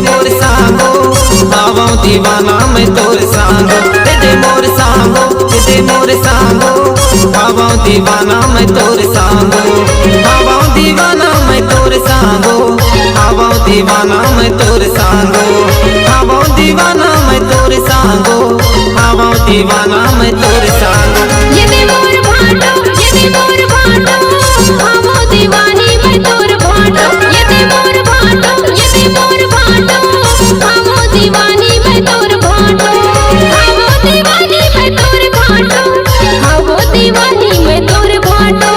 मोर सांगो आवां दीवाना मैं तोर सांगो दे मोर सांगो दे मोर सांगो आवां दीवाना मैं तोर सांगो आवां दीवाना मैं तोर सांगो आवां दीवाना मैं तोर सांगो आवां दीवाना मैं तोर सांगो आवां दीवाना मैं तोर सांगो ये मोर भाटो आवां दीवानी मैं तोर भाटो ये मोर भाटो आवां दीवानी मैं तोर भाटो आवां दीवानी मैं तोर भाटो आवां दीवानी मैं तोर भाटो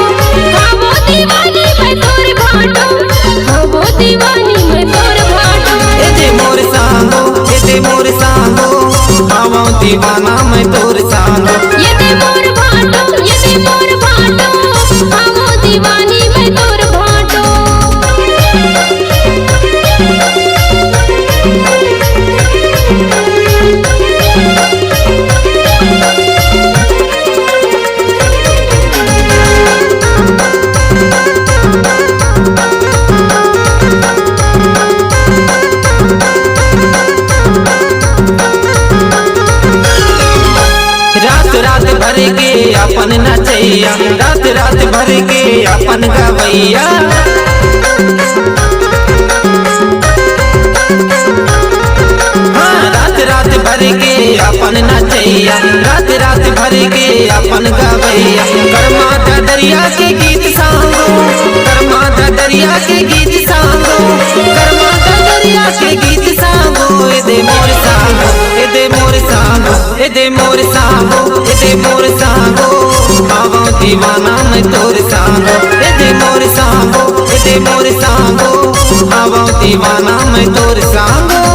आवां दीवानी मैं तोर भाटो आवां दीवानी मैं तोर भाटो ये मोर सांगो आवां दीवाना मैं तोर सांगो ये मोर भाटो आवां दीवानी मैं तोर भाटो। रात भर के अपन नचैया रात भर के अपन गवैया रात भर के अपन नचैया रात भर के अपन गवैया कर्मा दरिया के गीत सांगो कर्मा दरिया के गीत सांगो कर्मा दरिया के गीत सांगो दे मोर सांगो दे मोर सांगो दे मोर सांगो दे मोर सांगो आवां दीवाना मैं तोर सांगो दे मोर सांगो दे मोर सांगो आवां दीवाना मैं तोर सांगो।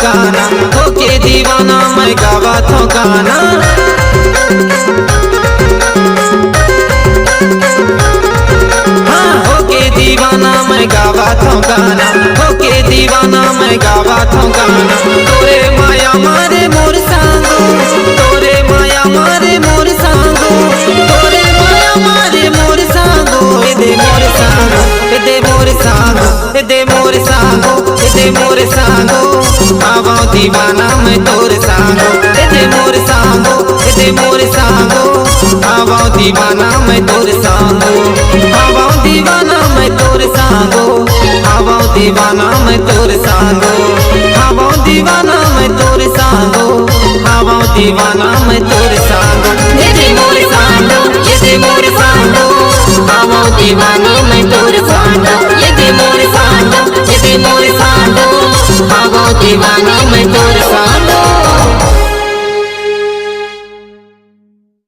गाना होके दीवाना मैं गावा तो गाना हाँ होके दीवाना मैं गावा तो गाना होके दीवाना मैं गावा तो गाना तोरे माया मारे मोर सांगो तोरे माया मारे मोर सांगो तोरे माया मारे मोर सांगो दे मोर सांगो दे मोर सांगो दे मोर सांगो दे मोर सांगो आवां दीवाना मैं तोर सांगो दे मोर सांगो दे मोर सांगो आवां दीवाना मैं तोर सांगो आवां दीवाना मैं तोर सांगो आवां दीवाना मैं तोर सांगो आवां दीवाना मैं तोर सांगो आवां दीवाना मैं तोर सांगो।